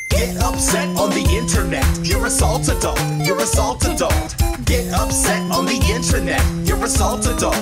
Get upset on the internet, you're a salt adult, you're a salt adult. Get upset on the internet, you're a salt adult.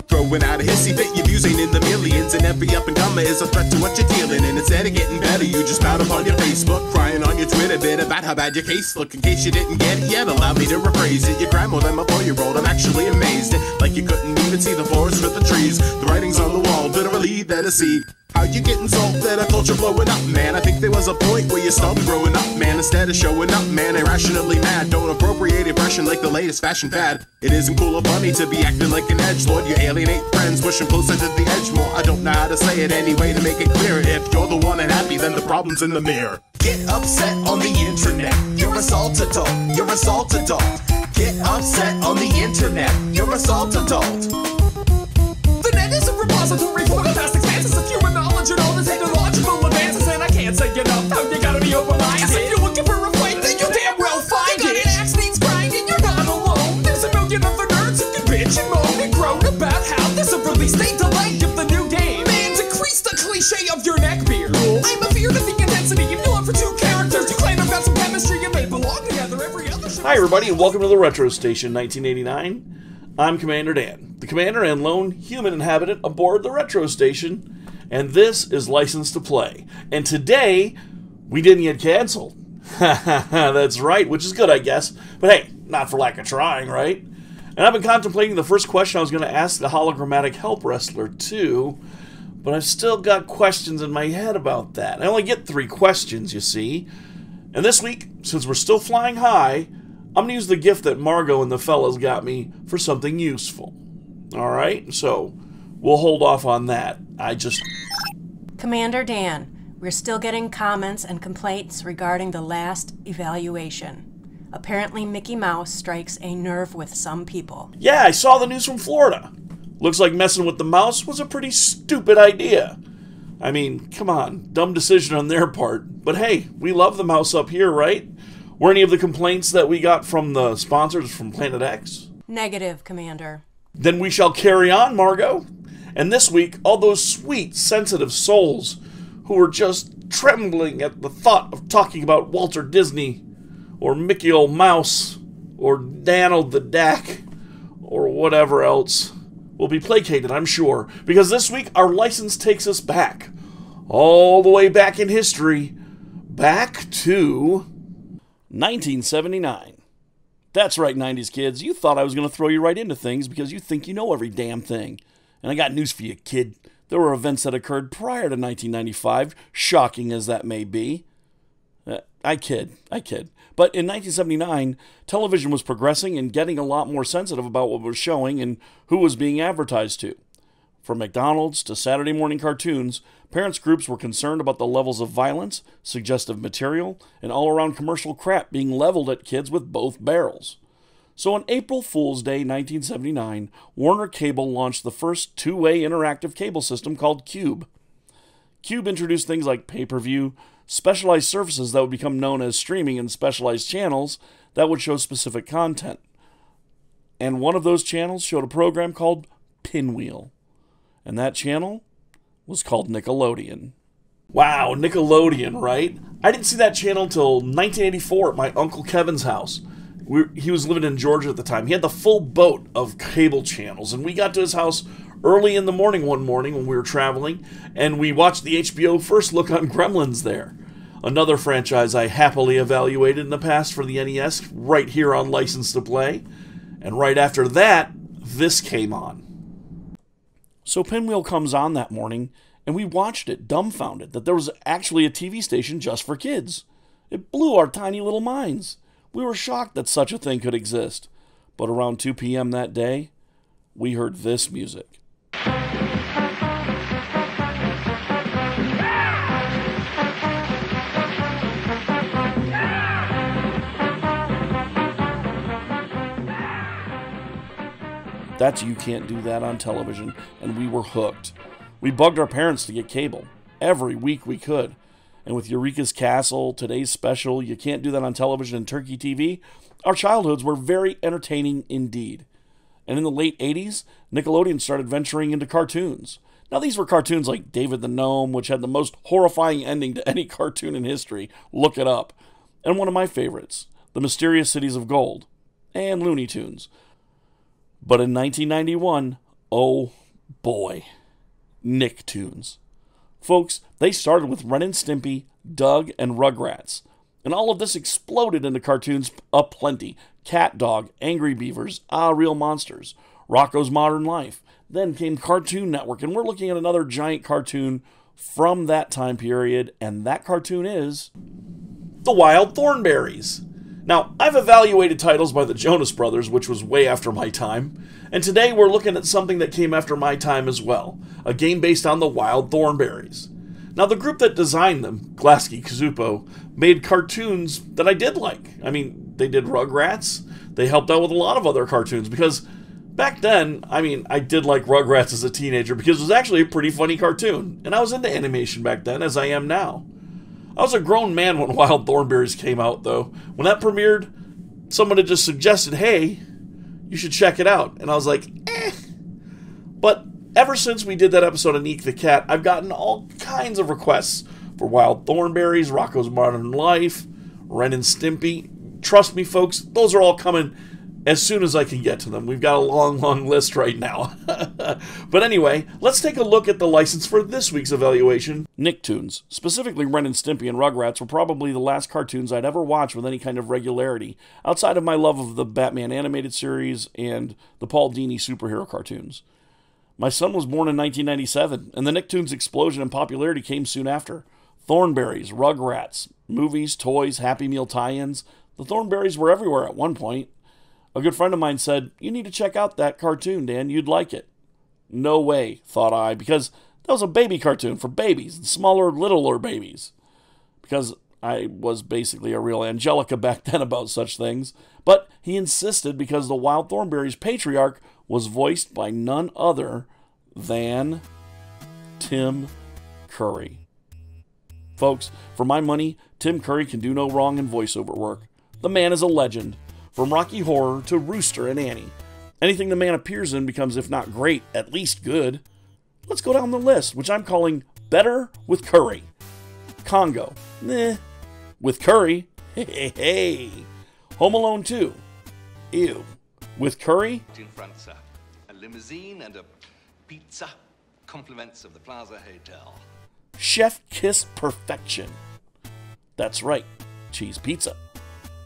Throwing out a hissy fit, your views ain't in the millions, and every up and comer is a threat to what you're dealing. And instead of getting better, you just spout up on your Facebook, crying on your Twitter bit about how bad your case look. In case you didn't get it yet, allow me to rephrase it. You cry more than my 4-year-old, I'm actually amazed. Like you couldn't even see the forest for the trees. The writing's on the wall, literally there to see. How you getting salt that a culture blowing up, man? I think there was a point where you started growing up, man. Instead of showing up, man, irrationally mad. Don't appropriate impression like the latest fashion fad. It isn't cool or funny to be acting like an edgelord. You alienate friends, pushing closer to the edge more. I don't know how to say it anyway to make it clear. If you're the one unhappy, then the problem's in the mirror. Get upset on the internet, you're a salt adult, you're a salt adult. Get upset on the internet, you're a salt adult. The net is a repository for the vast expanses of human knowledge and all the technological advances, and I can't say enough how you gotta be open-minded. Cause if you're looking for a fight, then you damn well find it. An axe needs grinding, you're not alone. There's a million other nerds who can bitch and moan and groan about how there's a release date delay of the new game. Man, decrease the cliche of your neckbeard. I'm a fear to the intensity of your love for two characters. You claim I've got some chemistry and they belong together. Every other show. Hi everybody, and welcome to the Retro Station 1989. I'm Commander Dan, the commander and lone human inhabitant aboard the Retro Station, and this is License to Play. And today, we didn't get canceled. That's right, which is good, I guess. But hey, not for lack of trying, right? And I've been contemplating the first question I was going to ask the hologrammatic help wrestler, too. But I've still got questions in my head about that. I only get 3 questions, you see. And this week, since we're still flying high, I'm going to use the gift that Margot and the fellas got me for something useful. Alright, so we'll hold off on that. Commander Dan, we're still getting comments and complaints regarding the last evaluation. Apparently Mickey Mouse strikes a nerve with some people. Yeah, I saw the news from Florida. Looks like messing with the mouse was a pretty stupid idea. I mean, come on, dumb decision on their part. But hey, we love the mouse up here, right? Were any of the complaints that we got from the sponsors from Planet X? Negative, Commander. Then we shall carry on, Margot. And this week, all those sweet, sensitive souls who were just trembling at the thought of talking about Walter Disney, or Mickey Old Mouse, or Donald the Dak, or whatever else, will be placated, I'm sure. Because this week, our license takes us back. All the way back in history. Back to 1979. That's right, 90s kids. You thought I was going to throw you right into things because you think you know every damn thing. And I got news for you, kid. There were events that occurred prior to 1995, shocking as that may be. I kid. But in 1979, television was progressing and getting a lot more sensitive about what was showing and who was being advertised to. From McDonald's to Saturday morning cartoons, parents' groups were concerned about the levels of violence, suggestive material, and all-around commercial crap being leveled at kids with both barrels. So on April Fool's Day 1979, Warner Cable launched the first two-way interactive cable system called Cube. Cube introduced things like pay-per-view, specialized services that would become known as streaming, and specialized channels that would show specific content. And one of those channels showed a program called Pinwheel. And that channel was called Nickelodeon. Wow, Nickelodeon, right? I didn't see that channel until 1984 at my Uncle Kevin's house. He was living in Georgia at the time. He had the full boat of cable channels, and we got to his house early in the morning one morning when we were traveling, and we watched the HBO First Look on Gremlins there. Another franchise I happily evaluated in the past for the NES, right here on License to Play. And right after that, this came on. So Pinwheel comes on that morning, and we watched it, dumbfounded, that there was actually a TV station just for kids. It blew our tiny little minds. We were shocked that such a thing could exist. But around 2 p.m. that day, we heard this music. That's You Can't Do That on television, and we were hooked. We bugged our parents to get cable. Every week we could. And with Eureka's Castle, Today's Special, You Can't Do That on Television, and Turkey TV, our childhoods were very entertaining indeed. And in the late 80s, Nickelodeon started venturing into cartoons. Now, these were cartoons like David the Gnome, which had the most horrifying ending to any cartoon in history. Look it up. And one of my favorites, The Mysterious Cities of Gold, and Looney Tunes. But in 1991, oh boy, Nicktoons. Folks, they started with Ren and Stimpy, Doug, and Rugrats. And all of this exploded into cartoons aplenty. Cat Dog, Angry Beavers, Ah Real Monsters, Rocko's Modern Life. Then came Cartoon Network, and we're looking at another giant cartoon from that time period, and that cartoon is The Wild Thornberries. Now, I've evaluated titles by the Jonas Brothers, which was way after my time, and today we're looking at something that came after my time as well, a game based on The Wild Thornberries. Now, the group that designed them, Glasky Kazupo, made cartoons that I did like. I mean, they did Rugrats, they helped out with a lot of other cartoons, because back then, I did like Rugrats as a teenager because it was actually a pretty funny cartoon, and I was into animation back then, as I am now. I was a grown man when Wild Thornberries came out, though. When that premiered, someone had just suggested, hey, you should check it out. And I was like, eh. But ever since we did that episode of Eek the Cat, I've gotten all kinds of requests for Wild Thornberries, Rocko's Modern Life, Ren and Stimpy. Trust me, folks, those are all coming as soon as I can get to them. We've got a long, long list right now. But anyway, let's take a look at the license for this week's evaluation. Nicktoons, specifically Ren and Stimpy and Rugrats, were probably the last cartoons I'd ever watch with any kind of regularity, outside of my love of the Batman animated series and the Paul Dini superhero cartoons. My son was born in 1997, and the Nicktoons explosion in popularity came soon after. Thornberries, Rugrats, movies, toys, Happy Meal tie-ins. The Thornberries were everywhere at one point. A good friend of mine said, you need to check out that cartoon, Dan. You'd like it. No way, thought I, because that was a baby cartoon for babies, smaller, littler babies. Because I was basically a real Angelica back then about such things. But he insisted because the Wild Thornberries patriarch was voiced by none other than Tim Curry. Folks, for my money, Tim Curry can do no wrong in voiceover work. The man is a legend. From Rocky Horror to Rooster and Annie. Anything the man appears in becomes, if not great, at least good. Let's go down the list, which I'm calling Better with Curry. Congo. Meh. With Curry. Hey, hey, hey. Home Alone 2. Ew. With Curry. In front, sir. A limousine and a pizza. Compliments of the Plaza Hotel. Chef Kiss Perfection. That's right. Cheese pizza.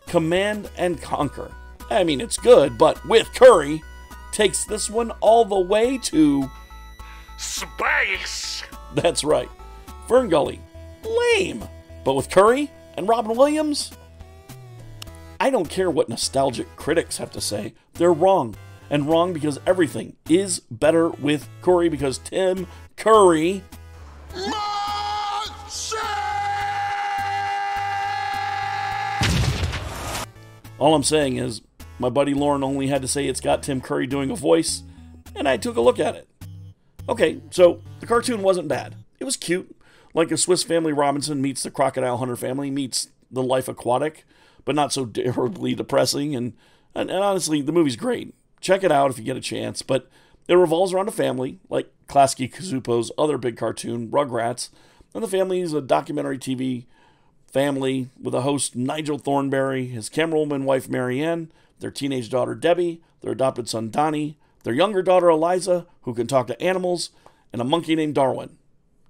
Command and Conquer. It's good, but with Curry, takes this one all the way to space. That's right. Ferngully. Lame. But with Curry and Robin Williams, I don't care what nostalgic critics have to say. They're wrong. And wrong because everything is better with Curry, because Tim Curry... All I'm saying is, my buddy Lauren only had to say it's got Tim Curry doing a voice, and I took a look at it. Okay, so the cartoon wasn't bad. It was cute, like a Swiss Family Robinson meets the Crocodile Hunter family meets The Life Aquatic, but not so terribly depressing, and honestly, the movie's great. Check it out if you get a chance, but it revolves around a family, like Klasky Kazupo's other big cartoon, Rugrats, and the family is a documentary TV family with a host, Nigel Thornberry, his camerawoman wife, Marianne, their teenage daughter, Debbie, their adopted son, Donnie, their younger daughter, Eliza, who can talk to animals, and a monkey named Darwin.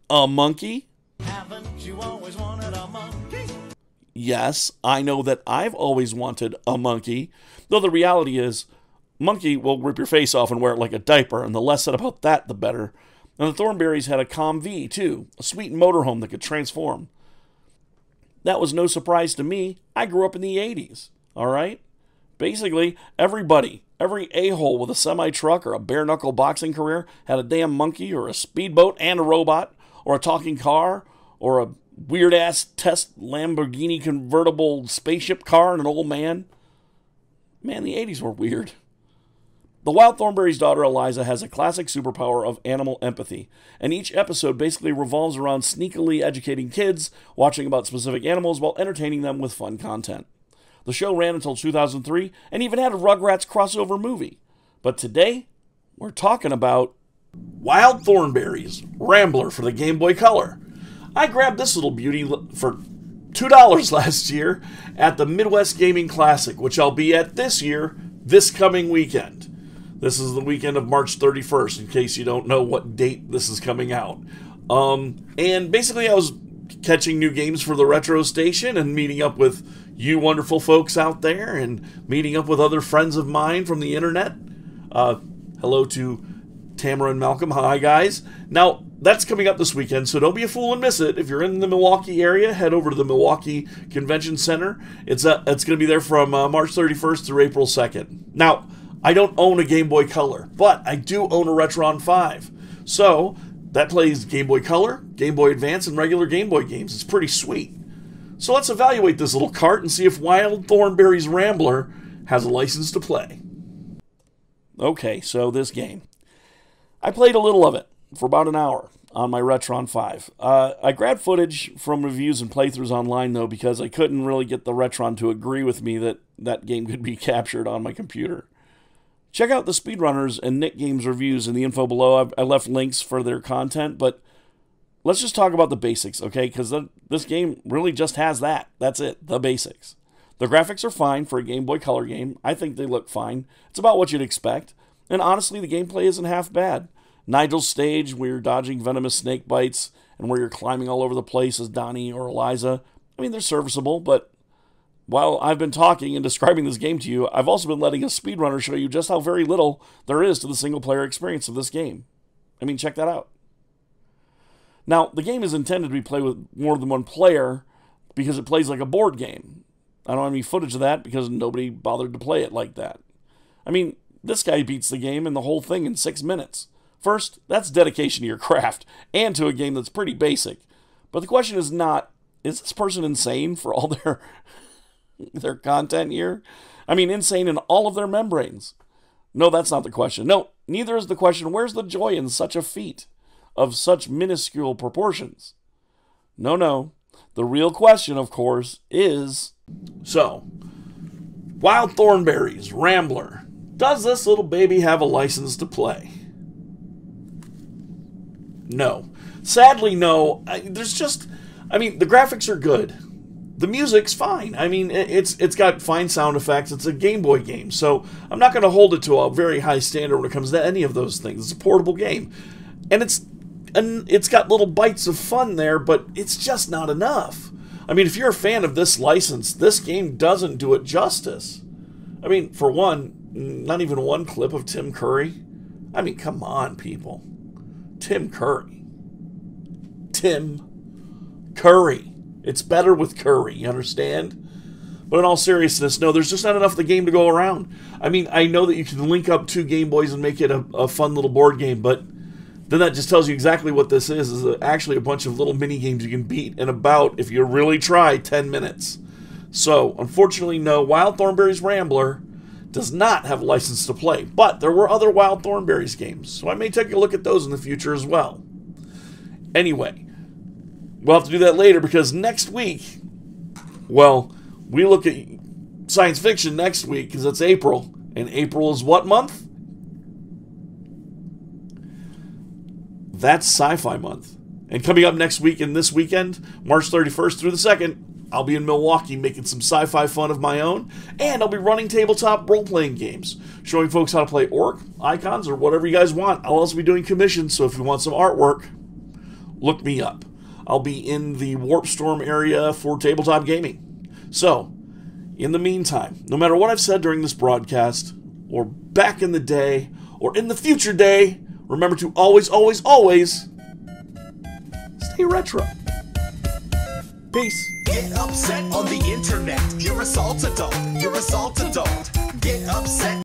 A monkey? Haven't you always wanted a monkey? Yes, I know that I've always wanted a monkey, though the reality is, monkey will rip your face off and wear it like a diaper, and the less said about that, the better. And the Thornberries had a Com-V, too, a sweet motorhome that could transform. That was no surprise to me. I grew up in the 80s, all right? Basically, everybody, every a-hole with a semi-truck or a bare-knuckle boxing career had a damn monkey or a speedboat and a robot or a talking car or a weird-ass test Lamborghini convertible spaceship car and an old man. Man, the 80s were weird. The Wild Thornberry's daughter, Eliza, has a classic superpower of animal empathy, and each episode basically revolves around sneakily educating kids, watching about specific animals while entertaining them with fun content. The show ran until 2003 and even had a Rugrats crossover movie. But today, we're talking about Wild Thornberries, Rambler for the Game Boy Color. I grabbed this little beauty for $2 last year at the Midwest Gaming Classic, which I'll be at this year, this coming weekend. This is the weekend of March 31st, in case you don't know what date this is coming out. And basically I was catching new games for the Retro Station and meeting up with you wonderful folks out there and meeting up with other friends of mine from the internet. Hello to Tamara and Malcolm. Hi, guys. Now, that's coming up this weekend, so don't be a fool and miss it. If you're in the Milwaukee area, head over to the Milwaukee Convention Center. It's going to be there from March 31st through April 2nd. Now, I don't own a Game Boy Color, but I do own a Retron 5. So, that plays Game Boy Color, Game Boy Advance, and regular Game Boy games. It's pretty sweet. So let's evaluate this little cart and see if Wild Thornberries Rambler has a license to play. Okay, so this game. I played a little of it for about an hour on my Retron 5. I grabbed footage from reviews and playthroughs online, though, because I couldn't really get the Retron to agree with me that that game could be captured on my computer. Check out the Speedrunners and Nick Games reviews in the info below. I left links for their content, but let's just talk about the basics, okay? Because this game really just has that. That's it, the basics. The graphics are fine for a Game Boy Color game. I think they look fine. It's about what you'd expect. And honestly, the gameplay isn't half bad. Nigel's stage, where you're dodging venomous snake bites and where you're climbing all over the place as Donnie or Eliza, I mean, they're serviceable, but while I've been talking and describing this game to you, I've also been letting a speedrunner show you just how very little there is to the single-player experience of this game. I mean, check that out. Now, the game is intended to be played with more than one player because it plays like a board game. I don't have any footage of that because nobody bothered to play it like that. I mean, this guy beats the game and the whole thing in 6 minutes. First, that's dedication to your craft and to a game that's pretty basic. But the question is not, is this person insane for all their content here? I mean, insane in all of their membranes. No, that's not the question. No, neither is the question, where's the joy in such a feat of such minuscule proportions? No. The real question, of course, is, so, Wild Thornberries, Rambler, does this little baby have a license to play? No. Sadly, no. The graphics are good. The music's fine. I mean, it's got fine sound effects. It's a Game Boy game, so I'm not going to hold it to a very high standard when it comes to any of those things. It's a portable game. And it's got little bites of fun there, but it's just not enough. I mean, if you're a fan of this license, this game doesn't do it justice. I mean, for one, not even one clip of Tim Curry. I mean, come on, people. Tim Curry. It's better with Curry, you understand? But in all seriousness, no, there's just not enough of the game to go around. I mean, I know that you can link up 2 Game Boys and make it a fun little board game, but then that just tells you exactly what this is actually a bunch of little mini games you can beat in about, if you really try, 10 minutes. So, unfortunately, no, Wild Thornberries Rambler does not have a license to play, but there were other Wild Thornberries games, so I may take a look at those in the future as well. Anyway, we'll have to do that later because next week, well, we look at science fiction next week because it's April, and April is what month? That's Sci-Fi Month. And coming up next week and this weekend, March 31st through the 2nd, I'll be in Milwaukee making some sci-fi fun of my own, and I'll be running tabletop role-playing games, showing folks how to play Orc, Icons, or whatever you guys want. I'll also be doing commissions, so if you want some artwork, look me up. I'll be in the Warp Storm area for tabletop gaming. So, in the meantime, no matter what I've said during this broadcast, or back in the day, or in the future day, remember to always, always, always stay retro. Peace. Get upset on the internet. You're a salt adult. Get upset.